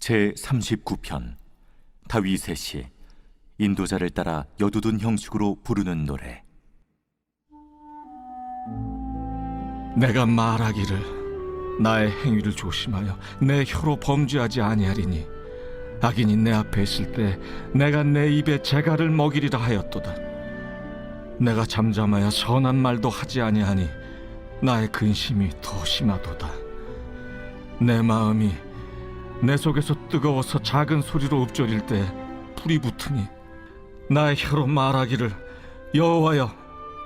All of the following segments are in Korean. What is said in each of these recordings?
제39편 다윗의 시 인도자를 따라 여두둔 형식으로 부르는 노래. 내가 말하기를 나의 행위를 조심하여 내 혀로 범죄하지 아니하리니 악인이 내 앞에 있을 때 내가 내 입에 재갈을 먹이리라 하였도다. 내가 잠잠하여 선한 말도 하지 아니하니 나의 근심이 더 심하도다. 내 마음이 내 속에서 뜨거워서 작은 소리로 읊조릴 때 불이 붙으니 나의 혀로 말하기를 여호와여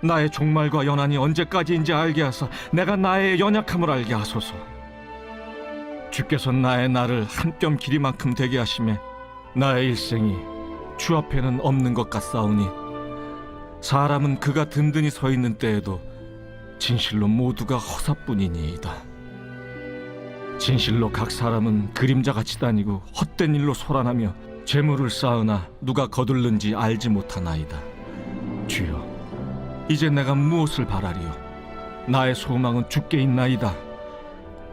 나의 종말과 연한이 언제까지인지 알게 하사 내가 나의 연약함을 알게 하소서. 주께서 나의 날을 한 뼘 길이만큼 되게 하시매 나의 일생이 주 앞에는 없는 것 같사오니 사람은 그가 든든히 서 있는 때에도 진실로 모두가 허사뿐이니이다. 진실로 각 사람은 그림자같이 다니고 헛된 일로 소란하며 재물을 쌓으나 누가 거둘는지 알지 못하나이다. 주여 이제 내가 무엇을 바라리요? 나의 소망은 주께 있나이다.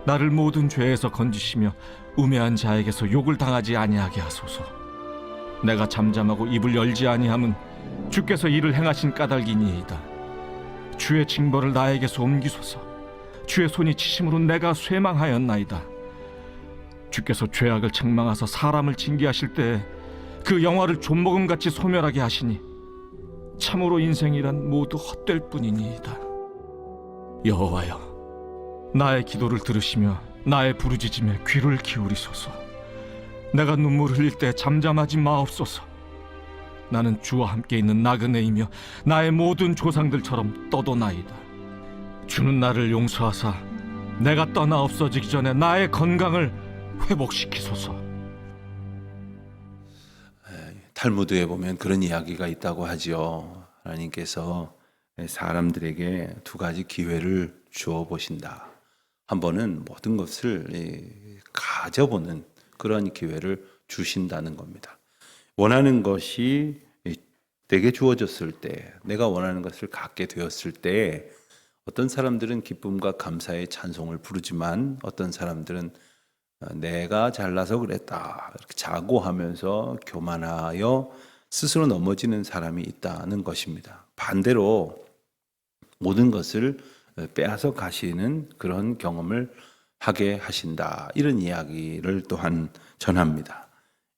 나를 모든 죄에서 건지시며 우매한 자에게서 욕을 당하지 아니하게 하소서. 내가 잠잠하고 입을 열지 아니함은 주께서 이를 행하신 까닭이니이다. 주의 징벌을 나에게서 옮기소서. 주의 손이 치심으로 내가 쇠망하였나이다. 주께서 죄악을 책망하사 사람을 징계하실 때 그 영화를 존먹음같이 소멸하게 하시니 참으로 인생이란 모두 헛될 뿐이니이다. 여호와여 나의 기도를 들으시며 나의 부르짖음에 귀를 기울이소서. 내가 눈물 흘릴 때 잠잠하지 마옵소서. 나는 주와 함께 있는 나그네이며 나의 모든 조상들처럼 떠도나이다. 주는 나를 용서하사 내가 떠나 없어지기 전에 나의 건강을 회복시키소서. 탈무드에 보면 그런 이야기가 있다고 하지요. 하나님께서 사람들에게 두 가지 기회를 주어 보신다. 한 번은 모든 것을 가져보는 그런 기회를 주신다는 겁니다. 원하는 것이 내게 주어졌을 때, 내가 원하는 것을 갖게 되었을 때 어떤 사람들은 기쁨과 감사의 찬송을 부르지만 어떤 사람들은 내가 잘나서 그랬다 이렇게 자고하면서 교만하여 스스로 넘어지는 사람이 있다는 것입니다. 반대로 모든 것을 빼앗아 가시는 그런 경험을 하게 하신다, 이런 이야기를 또한 전합니다.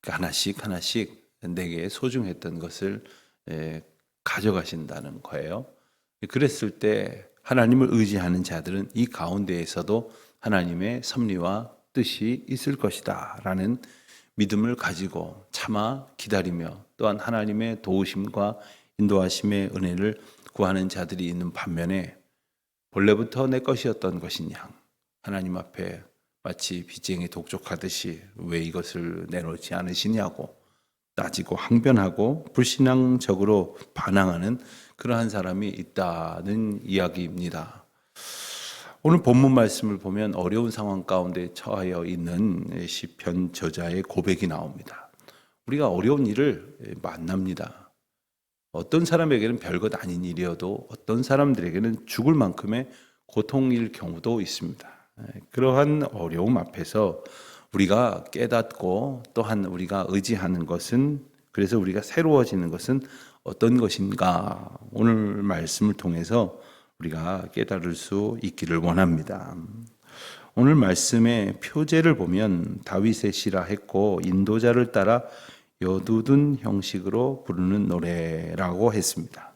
하나씩 하나씩 내게 소중했던 것을 가져가신다는 거예요. 그랬을 때 하나님을 의지하는 자들은 이 가운데에서도 하나님의 섭리와 뜻이 있을 것이다 라는 믿음을 가지고 참아 기다리며 또한 하나님의 도우심과 인도하심의 은혜를 구하는 자들이 있는 반면에 본래부터 내 것이었던 것이냐, 하나님 앞에 마치 빚쟁이 독촉하듯이 왜 이것을 내놓지 않으시냐고 따지고 항변하고 불신앙적으로 반항하는 그러한 사람이 있다는 이야기입니다. 오늘 본문 말씀을 보면 어려운 상황 가운데 처하여 있는 시편 저자의 고백이 나옵니다. 우리가 어려운 일을 만납니다. 어떤 사람에게는 별것 아닌 일이어도 어떤 사람들에게는 죽을 만큼의 고통일 경우도 있습니다. 그러한 어려움 앞에서 우리가 깨닫고 또한 우리가 의지하는 것은, 그래서 우리가 새로워지는 것은 어떤 것인가, 오늘 말씀을 통해서 우리가 깨달을 수 있기를 원합니다. 오늘 말씀의 표제를 보면 다윗의 시라 했고 인도자를 따라 여두둔 형식으로 부르는 노래라고 했습니다.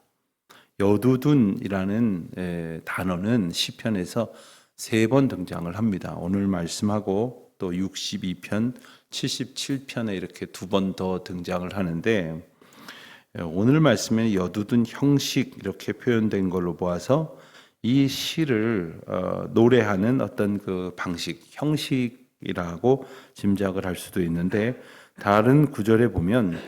여두둔이라는 단어는 시편에서 3번 등장을 합니다. 오늘 말씀하고 또 62편, 77편에 이렇게 2번 더 등장을 하는데, 오늘 말씀에 여두둔 형식 이렇게 표현된 걸로 보아서 이 시를 노래하는 어떤 그 방식, 형식이라고 짐작을 할 수도 있는데, 다른 구절에 보면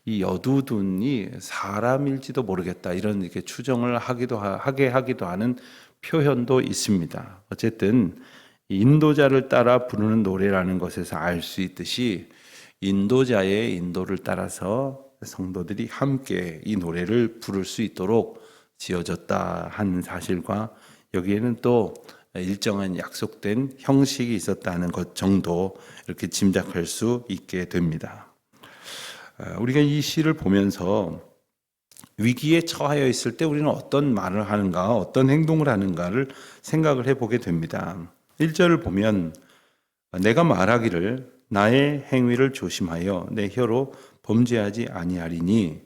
이 여두둔이 사람일지도 모르겠다 이런 이렇게 추정을 하게 하기도 하는 표현도 있습니다. 어쨌든 인도자를 따라 부르는 노래라는 것에서 알 수 있듯이 인도자의 인도를 따라서 성도들이 함께 이 노래를 부를 수 있도록 지어졌다 하는 사실과 여기에는 또 일정한 약속된 형식이 있었다는 것 정도 이렇게 짐작할 수 있게 됩니다. 우리가 이 시를 보면서 위기에 처하여 있을 때 우리는 어떤 말을 하는가, 어떤 행동을 하는가를 생각을 해보게 됩니다. 1절을 보면 내가 말하기를 나의 행위를 조심하여 내 혀로 범죄하지 아니하리니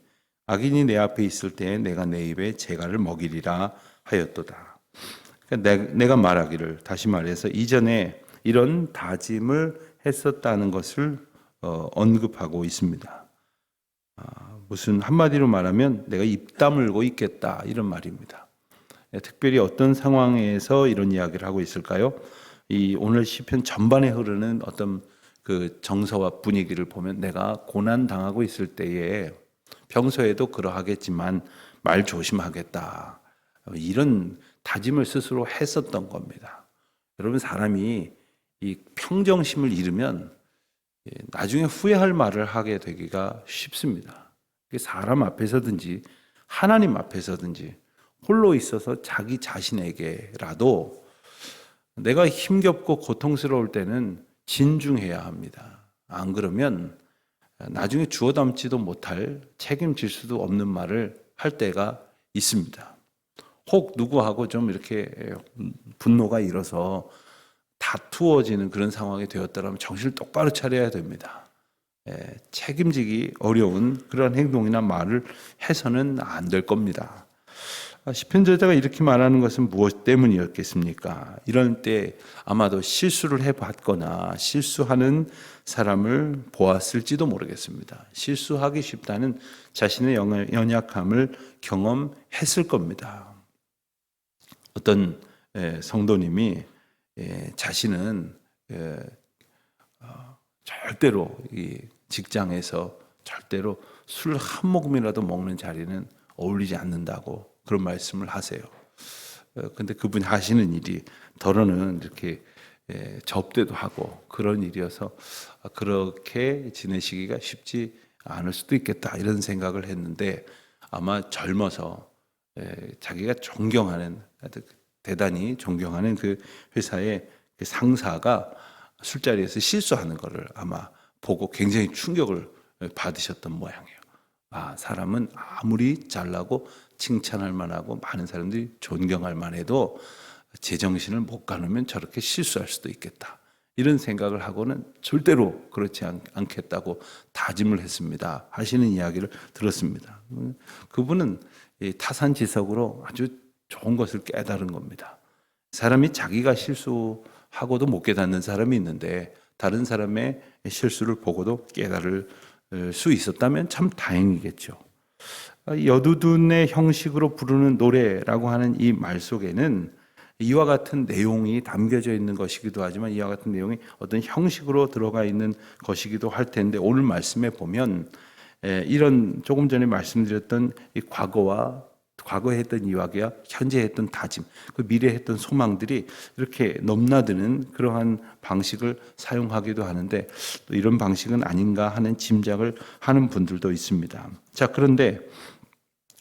악인이 내 앞에 있을 때에 내가 내 입에 재갈을 먹이리라 하였도다. 그러니까 내가 말하기를, 다시 말해서 이전에 이런 다짐을 했었다는 것을 언급하고 있습니다. 무슨 한마디로 말하면 내가 입 다물고 있겠다 이런 말입니다. 특별히 어떤 상황에서 이런 이야기를 하고 있을까요? 이 오늘 시편 전반에 흐르는 어떤 그 정서와 분위기를 보면 내가 고난 당하고 있을 때에 평소에도 그러하겠지만 말 조심하겠다 이런 다짐을 스스로 했었던 겁니다. 여러분, 사람이 이 평정심을 잃으면 나중에 후회할 말을 하게 되기가 쉽습니다. 사람 앞에서든지 하나님 앞에서든지 홀로 있어서 자기 자신에게라도 내가 힘겹고 고통스러울 때는 진중해야 합니다. 안 그러면 나중에 주워 담지도 못할, 책임질 수도 없는 말을 할 때가 있습니다. 혹 누구하고 좀 이렇게 분노가 일어서 다투어지는 그런 상황이 되었다면 정신을 똑바로 차려야 됩니다. 책임지기 어려운 그런 행동이나 말을 해서는 안 될 겁니다. 시편 저자가 이렇게 말하는 것은 무엇 때문이었겠습니까? 이런 때 아마도 실수를 해봤거나 실수하는 사람을 보았을지도 모르겠습니다. 실수하기 쉽다는 자신의 연약함을 경험했을 겁니다. 어떤 성도님이 자신은 절대로 이 직장에서 절대로 술 한 모금이라도 먹는 자리는 어울리지 않는다고 그런 말씀을 하세요. 근데 그분이 하시는 일이 더러는 이렇게 접대도 하고 그런 일이어서 그렇게 지내시기가 쉽지 않을 수도 있겠다 이런 생각을 했는데, 아마 젊어서 자기가 존경하는, 대단히 존경하는 그 회사의 그 상사가 술자리에서 실수하는 것을 아마 보고 굉장히 충격을 받으셨던 모양이에요. 사람은 아무리 잘나고 칭찬할 만하고 많은 사람들이 존경할 만해도 제정신을 못 가누면 저렇게 실수할 수도 있겠다. 이런 생각을 하고는 절대로 그렇지 않겠다고 다짐을 했습니다. 하시는 이야기를 들었습니다. 그분은 타산지석으로 아주 좋은 것을 깨달은 겁니다. 사람이 자기가 실수하고도 못 깨닫는 사람이 있는데 다른 사람의 실수를 보고도 깨달을 수 있었다면 참 다행이겠죠. 여두둔의 형식으로 부르는 노래라고 하는 이 말 속에는 이와 같은 내용이 담겨져 있는 것이기도 하지만 이와 같은 내용이 어떤 형식으로 들어가 있는 것이기도 할 텐데, 오늘 말씀에 보면 이런 조금 전에 말씀드렸던 이 과거에 했던 이야기와 현재 했던 다짐, 그 미래에 했던 소망들이 이렇게 넘나드는 그러한 방식을 사용하기도 하는데, 또 이런 방식은 아닌가 하는 짐작을 하는 분들도 있습니다. 자, 그런데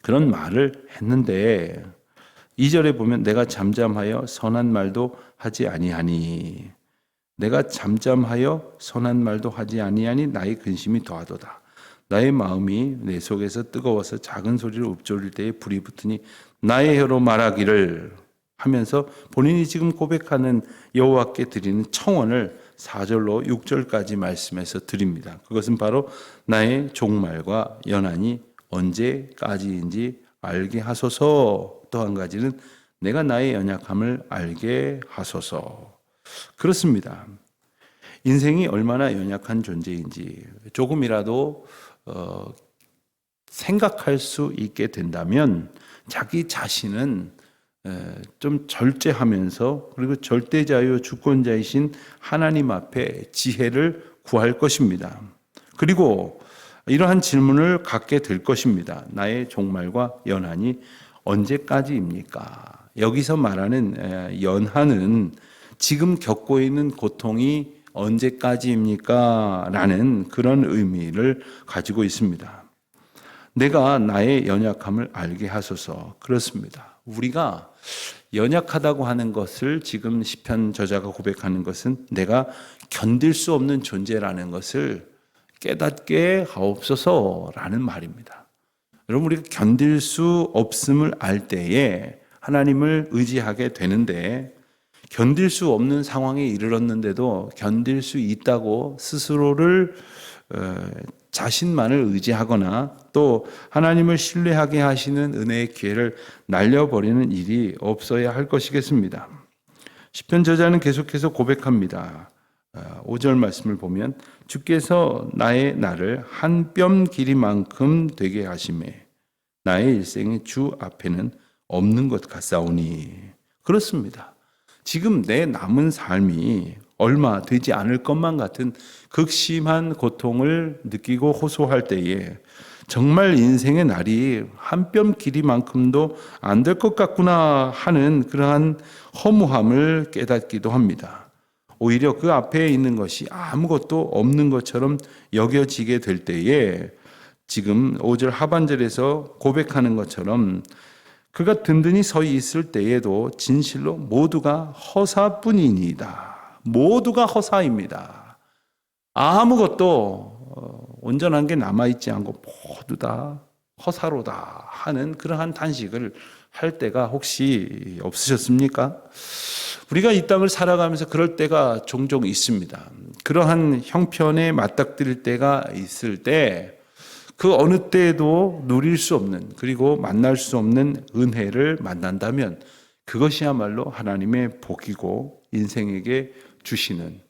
그런 말을 했는데 2절에 보면 내가 잠잠하여 선한 말도 하지 아니하니, 내가 잠잠하여 선한 말도 하지 아니하니 나의 근심이 더하도다. 나의 마음이 내 속에서 뜨거워서 작은 소리로 읊조릴 때에 불이 붙으니 나의 혀로 말하기를 하면서 본인이 지금 고백하는 여호와께 드리는 청원을 4절로 6절까지 말씀해서 드립니다. 그것은 바로 나의 종말과 연한이 언제까지인지 알게 하소서. 또 한 가지는 내가 나의 연약함을 알게 하소서. 그렇습니다. 인생이 얼마나 연약한 존재인지 조금이라도 생각할 수 있게 된다면 자기 자신은 좀 절제하면서, 그리고 절대자요 주권자이신 하나님 앞에 지혜를 구할 것입니다. 그리고 이러한 질문을 갖게 될 것입니다. 나의 종말과 연한이 언제까지입니까? 여기서 말하는 연한은 지금 겪고 있는 고통이 언제까지입니까? 라는 그런 의미를 가지고 있습니다. 내가 나의 연약함을 알게 하소서. 그렇습니다. 우리가 연약하다고 하는 것을 지금 시편 저자가 고백하는 것은 내가 견딜 수 없는 존재라는 것을 깨닫게 하옵소서라는 말입니다. 여러분, 우리가 견딜 수 없음을 알 때에 하나님을 의지하게 되는데, 견딜 수 없는 상황에 이르렀는데도 견딜 수 있다고 스스로를 자신만을 의지하거나 또 하나님을 신뢰하게 하시는 은혜의 기회를 날려버리는 일이 없어야 할 것이겠습니다. 시편 저자는 계속해서 고백합니다. 5절 말씀을 보면 주께서 나의 날을 한 뼘 길이만큼 되게 하심에 나의 일생이 주 앞에는 없는 것 같사오니. 그렇습니다. 지금 내 남은 삶이 얼마 되지 않을 것만 같은 극심한 고통을 느끼고 호소할 때에 정말 인생의 날이 한 뼘 길이만큼도 안 될 것 같구나 하는 그러한 허무함을 깨닫기도 합니다. 오히려 그 앞에 있는 것이 아무것도 없는 것처럼 여겨지게 될 때에 지금 5절 하반절에서 고백하는 것처럼 그가 든든히 서 있을 때에도 진실로 모두가 허사뿐이니이다. 모두가 허사입니다. 아무것도 온전한 게 남아있지 않고 모두 다 허사로다 하는 그러한 단식을 할 때가 혹시 없으셨습니까? 우리가 이 땅을 살아가면서 그럴 때가 종종 있습니다. 그러한 형편에 맞닥뜨릴 때가 있을 때 그 어느 때에도 누릴 수 없는, 그리고 만날 수 없는 은혜를 만난다면 그것이야말로 하나님의 복이고 인생에게 주시는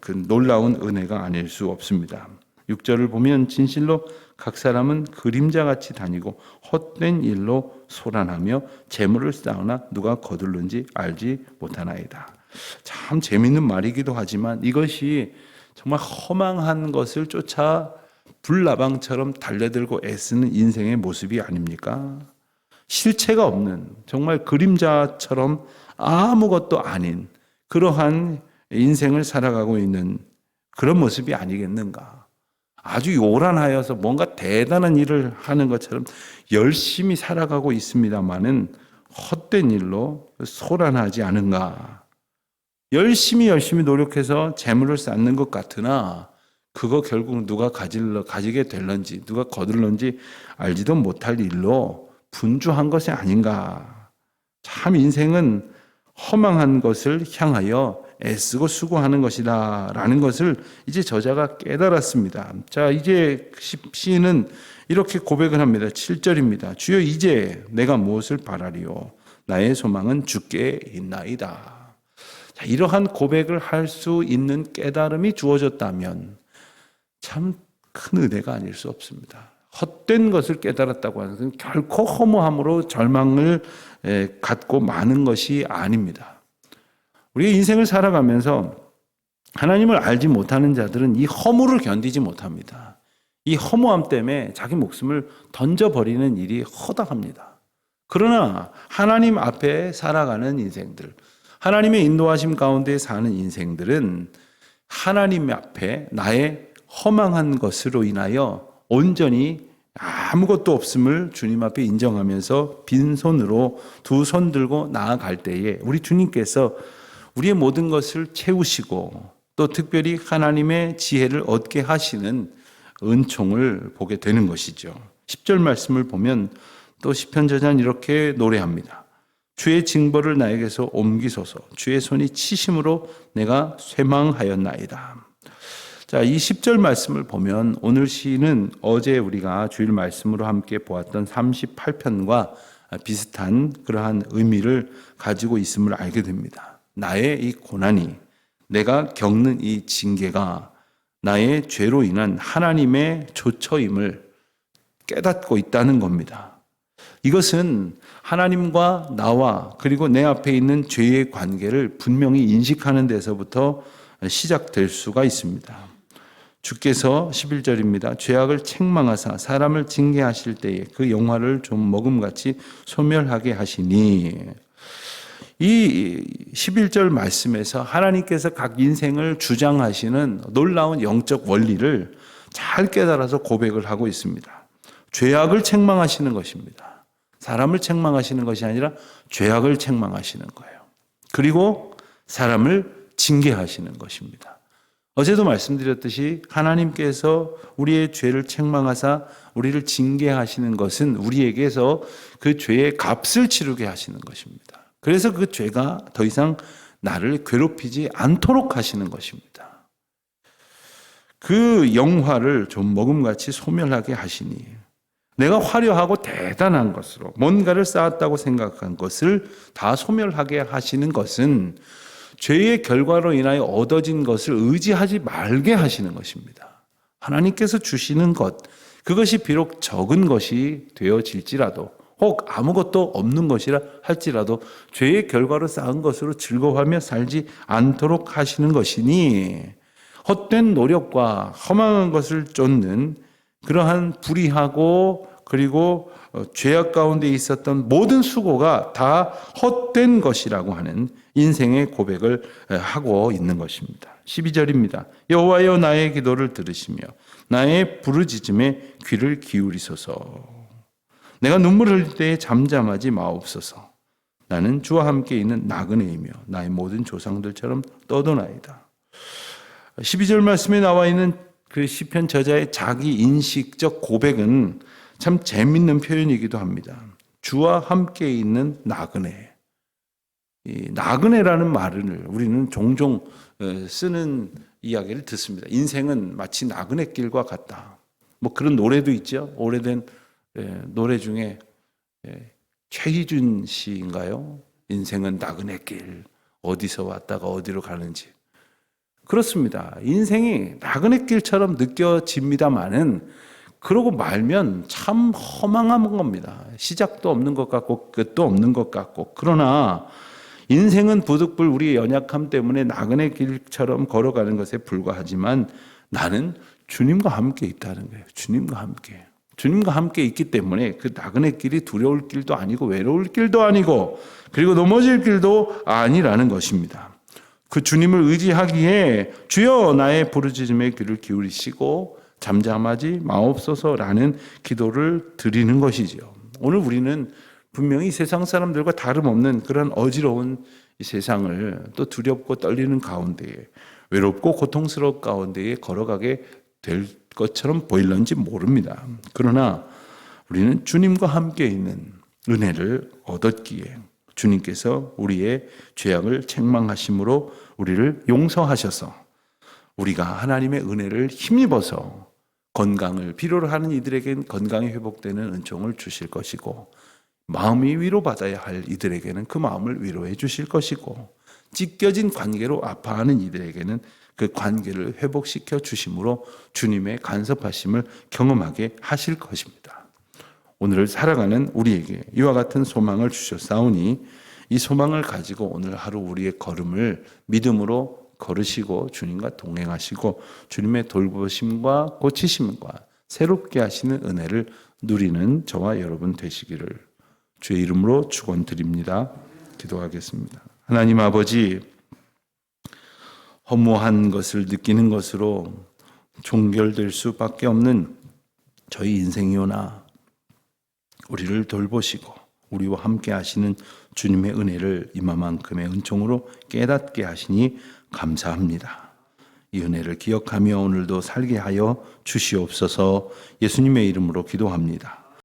그 놀라운 은혜가 아닐 수 없습니다. 6절을 보면 진실로 각 사람은 그림자같이 다니고 헛된 일로 소란하며 재물을 쌓으나 누가 거둘는지 알지 못하나이다. 참 재미있는 말이기도 하지만 이것이 정말 허망한 것을 쫓아 불나방처럼 달려들고 애쓰는 인생의 모습이 아닙니까? 실체가 없는, 정말 그림자처럼 아무것도 아닌 그러한 인생을 살아가고 있는 그런 모습이 아니겠는가? 아주 요란하여서 뭔가 대단한 일을 하는 것처럼 열심히 살아가고 있습니다마는 헛된 일로 소란하지 않은가? 열심히 노력해서 재물을 쌓는 것 같으나 그거 결국 누가 가지게 될런지 누가 거둘런지 알지도 못할 일로 분주한 것이 아닌가. 참 인생은 허망한 것을 향하여 애쓰고 수고하는 것이다 라는 것을 이제 저자가 깨달았습니다. 자, 이제 시인은 이렇게 고백을 합니다. 7절입니다. 주여 이제 내가 무엇을 바라리요? 나의 소망은 주께 있나이다. 자, 이러한 고백을 할 수 있는 깨달음이 주어졌다면 참 큰 은혜가 아닐 수 없습니다. 헛된 것을 깨달았다고 하는 것은 결코 허무함으로 절망을 갖고 마는 것이 아닙니다. 우리가 인생을 살아가면서 하나님을 알지 못하는 자들은 이 허무를 견디지 못합니다. 이 허무함 때문에 자기 목숨을 던져버리는 일이 허다합니다. 그러나 하나님 앞에 살아가는 인생들, 하나님의 인도하심 가운데 사는 인생들은 하나님 앞에 나의 허망한 것으로 인하여 온전히 아무것도 없음을 주님 앞에 인정하면서 빈손으로 두 손 들고 나아갈 때에 우리 주님께서 우리의 모든 것을 채우시고 또 특별히 하나님의 지혜를 얻게 하시는 은총을 보게 되는 것이죠. 10절 말씀을 보면 또 시편 저자는 이렇게 노래합니다. 주의 징벌을 나에게서 옮기소서. 주의 손이 치심으로 내가 쇠망하였나이다. 자, 이 10절 말씀을 보면 오늘 시인은 어제 우리가 주일 말씀으로 함께 보았던 38편과 비슷한 그러한 의미를 가지고 있음을 알게 됩니다. 나의 이 고난이, 내가 겪는 이 징계가 나의 죄로 인한 하나님의 조처임을 깨닫고 있다는 겁니다. 이것은 하나님과 나와 그리고 내 앞에 있는 죄의 관계를 분명히 인식하는 데서부터 시작될 수가 있습니다. 주께서 11절입니다. 죄악을 책망하사 사람을 징계하실 때에 그 영화를 좀 먹음같이 소멸하게 하시니. 이 11절 말씀에서 하나님께서 각 인생을 주장하시는 놀라운 영적 원리를 잘 깨달아서 고백을 하고 있습니다. 죄악을 책망하시는 것입니다. 사람을 책망하시는 것이 아니라 죄악을 책망하시는 거예요. 그리고 사람을 징계하시는 것입니다. 어제도 말씀드렸듯이 하나님께서 우리의 죄를 책망하사 우리를 징계하시는 것은 우리에게서 그 죄의 값을 치르게 하시는 것입니다. 그래서 그 죄가 더 이상 나를 괴롭히지 않도록 하시는 것입니다. 그 영화를 좀 먹음같이 소멸하게 하시니 내가 화려하고 대단한 것으로 뭔가를 쌓았다고 생각한 것을 다 소멸하게 하시는 것은 죄의 결과로 인하여 얻어진 것을 의지하지 말게 하시는 것입니다. 하나님께서 주시는 것, 그것이 비록 적은 것이 되어질지라도 혹 아무것도 없는 것이라 할지라도 죄의 결과로 쌓은 것으로 즐거워하며 살지 않도록 하시는 것이니 헛된 노력과 허망한 것을 쫓는 그러한 불의하고 그리고 죄악 가운데 있었던 모든 수고가 다 헛된 것이라고 하는 인생의 고백을 하고 있는 것입니다. 12절입니다. 여호와여 나의 기도를 들으시며 나의 부르짖음에 귀를 기울이소서. 내가 눈물 흘릴 때에 잠잠하지 마옵소서. 나는 주와 함께 있는 나그네이며 나의 모든 조상들처럼 떠도나이다. 12절 말씀에 나와 있는 그 시편 저자의 자기 인식적 고백은 참 재밌는 표현이기도 합니다. 주와 함께 있는 나그네. 이 나그네라는 말을 우리는 종종 쓰는 이야기를 듣습니다. 인생은 마치 나그네길과 같다. 뭐 그런 노래도 있죠. 오래된 노래 중에 최희준 씨인가요? 인생은 나그네길. 어디서 왔다가 어디로 가는지. 그렇습니다. 인생이 나그네길처럼 느껴집니다만은 그러고 말면 참 허망한 겁니다. 시작도 없는 것 같고 끝도 없는 것 같고. 그러나 인생은 부득불 우리의 연약함 때문에 나그네길처럼 걸어가는 것에 불과하지만 나는 주님과 함께 있다는 거예요. 주님과 함께. 주님과 함께 있기 때문에 그 나그네길이 두려울 길도 아니고 외로울 길도 아니고 그리고 넘어질 길도 아니라는 것입니다. 그 주님을 의지하기에 주여 나의 부르짖음에 귀를 기울이시고 잠잠하지 마옵소서라는 기도를 드리는 것이지요. 오늘 우리는 분명히 세상 사람들과 다름없는 그런 어지러운 이 세상을 또 두렵고 떨리는 가운데에 외롭고 고통스러운 가운데에 걸어가게 될 것처럼 보일런지 모릅니다. 그러나 우리는 주님과 함께 있는 은혜를 얻었기에 주님께서 우리의 죄악을 책망하심으로 우리를 용서하셔서 우리가 하나님의 은혜를 힘입어서 건강을 필요로 하는 이들에게는 건강이 회복되는 은총을 주실 것이고 마음이 위로받아야 할 이들에게는 그 마음을 위로해 주실 것이고 찢겨진 관계로 아파하는 이들에게는 그 관계를 회복시켜 주심으로 주님의 간섭하심을 경험하게 하실 것입니다. 오늘을 살아가는 우리에게 이와 같은 소망을 주셨사오니 이 소망을 가지고 오늘 하루 우리의 걸음을 믿음으로 걸으시고 주님과 동행하시고 주님의 돌보심과 고치심과 새롭게 하시는 은혜를 누리는 저와 여러분 되시기를 주의 이름으로 축원드립니다. 기도하겠습니다. 하나님 아버지, 허무한 것을 느끼는 것으로 종결될 수밖에 없는 저희 인생이오나 우리를 돌보시고 우리와 함께 하시는 주님의 은혜를 이마만큼의 은총으로 깨닫게 하시니 감사합니다. 이 은혜를 기억하며 오늘도 살게 하여 주시옵소서. 예수님의 이름으로 기도합니다.